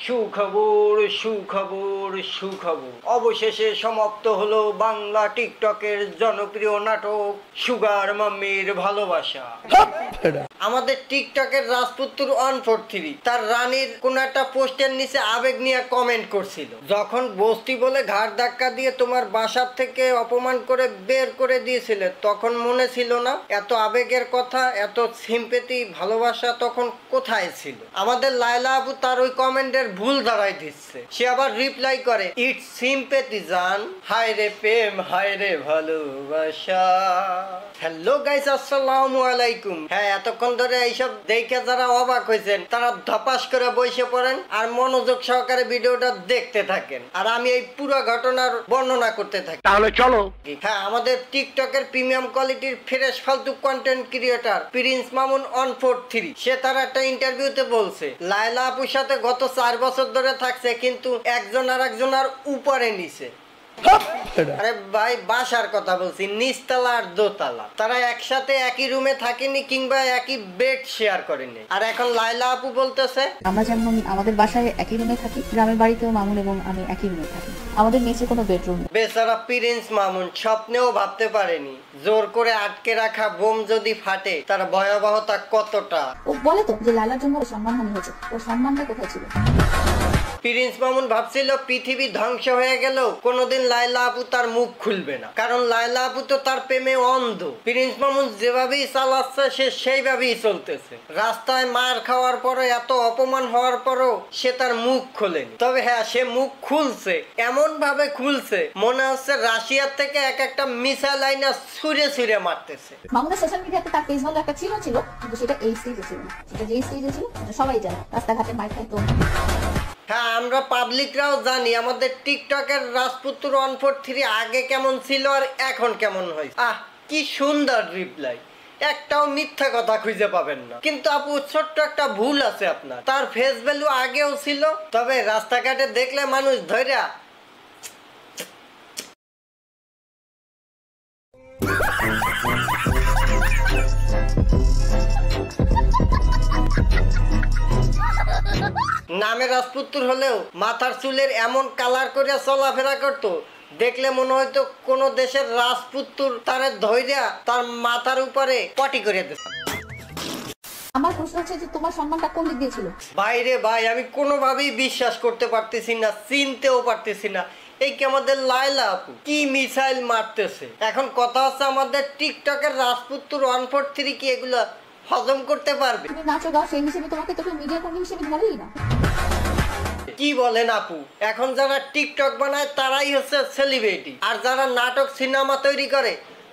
সুখবর সুখবর সুখবর, অবশেষে সমাপ্ত হলো বাংলা টিকটকের জনপ্রিয় নাটক সুগার মাম্মির ভালোবাসা। আমাদের টিকটকের রাজপুত্র 143 তার রানীর কোন একটা পোস্টের নিচে আবেগ নিয়ে কমেন্ট করছিল, যখন বস্তি বলে ঘাড় ধাক্কা দিয়ে তোমার বাসার থেকে অপমান করে বের করে দিয়েছিলে তখন মনে ছিল না? এত আবেগের কথা, এত সিম্পেথি ভালোবাসা তখন কোথায় ছিল? আমাদের লায়লা আপু তার ওই কমেন্টের ভুল দাঁড়াই দিচ্ছে। সে আবার রিপ্লাই করে, ইটস সিম্পেথি জান, হায় রে প্রেম, হায় রে ভালোবাসা। হ্যালো গাইস, আসসালামু আলাইকুম। হ্যাঁ, এতক্ষণ ধরে এইসব দেখে যারা অবাক হয়েছেন তারা ধপাস করে বসে পড়েন আর মনোযোগ সহকারে ভিডিওটা দেখতে থাকেন, আর আমি এই পুরো ঘটনার বর্ণনা করতে থাকি। তাহলে চলো। হ্যাঁ, আমাদের টিকটকের প্রিমিয়াম কোয়ালিটির ফ্রেশ ফালতু কন্টেন্ট ক্রিয়েটর প্রিন্স মামুন 143 সে তার একটা ইন্টারভিউতে বলছে লায়লা আপুর সাথে গত 4 বছর ধরে থাকছে, কিন্তু একজন আর একজনের উপরে নিচে। আরে ভাই, বাসার কথা বলছি, নিচতলা আর দোতলা। তারা একসাথে একই রুমে থাকেনি কিংবা একই বেড শেয়ার করেনি। আর এখন লায়লা আপু বলতেছে আমরা যেমন আমাদের বাসায় একই রুমে থাকি, গ্রামের বাড়িতেও মামুন এবং আমি একই রুমে থাকি, আমাদের নিচে কোনো বেডরুম নেই। বেচারা প্রিন্স মামুন স্বপ্নেও ভাবতে পারেনি জোর করে আটকে রাখা বোম যদি ফাটে তার ভয়াবহতা কতটা। ও বলে তো যে লায়লার জন্য ওর সম্মানহানি হয়েছে, ওর সম্মানটা কোথায় ছিল? প্রিন্স মামুন ভাবছিল পৃথিবী ধ্বংস হয়ে গেল কোনোদিন লায়লা আপু তার মুখ খুলবে না, কারণ লায়লা আপু তো তার প্রেমে অন্ধ। প্রিন্স মামুন যেভাবেই চালাচ্ছে সে সেইভাবেই চলতেছে। রাস্তায় মার খাওয়ার পরে, এত অপমান হওয়ার পরও সে তার মুখ খোলেনি। তবে হ্যাঁ, সে মুখ খুলছে, এমন ভাবে খুলছে মনে হচ্ছে রাশিয়ার থেকে এক একটা মিসাইল আইনা ছুঁড়ে ছুঁড়ে মারতেছে। মামুনের সোশ্যাল মিডিয়াতে তার পেজ ভালো একটা ছিল, কিন্তু সেটা এই স্টেজে ছিল না। সেটা যে স্টেজে ছিল সবাই জানে, রাস্তাঘাটে মাইক খাইতো। হ্যাঁ, আমরা পাবলিকরাও জানি আমাদের টিকটকের রাজপুত্র 143 আগে কেমন ছিল আর এখন কেমন হয়েছে। কি সুন্দর রিপ্লাই, একটাও মিথ্যা কথা খুঁজে পাবেন না। কিন্তু আপু, ছোট্ট একটা ভুল আছে আপনার। তার ফেস ভ্যালু আগেও ছিল, তবে রাস্তাঘাটে দেখলে মানুষ ধৈর্যা নামে রাজপুত্র হলেও মাথার চুলের এমন কালার করে চলাফেরা করতো, দেখলে মনে হয়তো কোন দেশের রাজপুত্র তার ধৈর্যা তার মাথার উপরে পটি করে দিচ্ছে। আমার প্রশ্ন হচ্ছে যে তোমার সম্মানটা কোন দিক দিয়ে ছিল? বাইরে ভাই, আমি কোনোভাবেই বিশ্বাস করতে পারতেছি না, চিনতেও পারতেছি না এই কি আমাদের লায়লা আপু কি মিসাইল মারতেছে। এখন কথা হচ্ছে, আমাদের টিকটকের রাজপুত্র 143 কি এগুলা হজম করতে পারবে? তুমি নাচো গাও, সেই হিসেবে তোমাকে তো মিডিয়া কর্মী হিসেবে ধরেই না। কি বলেন আপু, এখন যারা টিকটক বানায় তারাই হচ্ছে সেলিব্রিটি, আর যারা নাটক সিনেমা তৈরি করে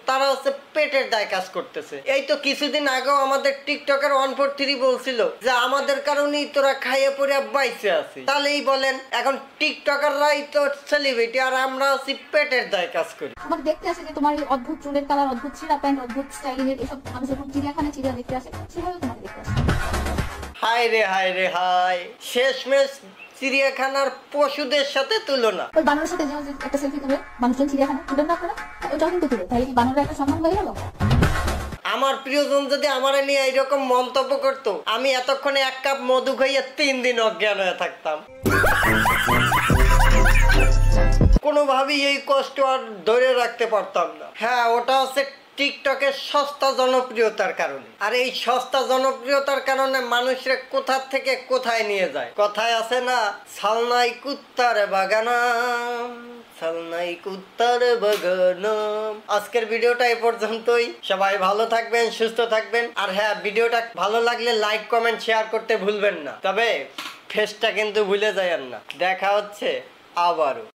তারা হচ্ছে পেটের দায় কাজ করতেছে। এই তো কিছুদিন আগেও আমাদের টিকটকের 143 বলছিল যে আমাদের কারণেই তোরা খাইয়ে পড়ে বাইচে আছিস। তাহলেই বলেন, এখন টিকটকাররাই তো সেলিব্রিটি আর আমরা হচ্ছে পেটের দায় কাজ করি। তোমাকে দেখতে আসে যে তোমার এই অদ্ভুত চুলের কালার, অদ্ভুত ছিঁড়া প্যান্ট, অদ্ভুত স্টাইলিং এর এসব মানুষ যখন চিড়িয়াখানা চিড়িয়া দেখতে আসে সেভাবে তোমাকে দেখতে আসে। হায় রে হায় রে হায়, শেষমেশ চিড়িয়াখানার পশুদের সাথে তুলনা। ওই বানরের সাথে যে একটা সেলফি তুলে মানুষজন চিড়িয়াখানা তুলেন না আপনারা, ওটাও কিন্তু তুলে, তাহলে কি বানরের একটা সম্মান হয়ে গেল? আমার প্রিয়জন যদি আমার নিয়ে এইরকম মন্তব্য করতো, আমি এতক্ষণে 1 কাপ মধু খাইয়ে 3 দিন অজ্ঞান হয়ে থাকতাম। কোনোভাবেই এই কষ্ট আর ধরে রাখতে পারতাম না। হ্যাঁ, ওটা হচ্ছে টিকটকের সস্তা জনপ্রিয়তার কারণে। আর এই সস্তা জনপ্রিয়তার কারণে মানুষরা কোথা থেকে কোথায় নিয়ে যায়। কথায় আছে না, সালনাই কুত্তার বাগানা, সালনাই কুত্তার বাগানা। আজকের ভিডিওটা এই পর্যন্তই। সবাই ভালো থাকবেন, সুস্থ থাকবেন। আর হ্যাঁ, ভিডিওটা ভালো লাগলে লাইক কমেন্ট শেয়ার করতে ভুলবেন না। তবে ফেসটা কিন্তু ভুলে যাবেন না। দেখা হচ্ছে আবারও।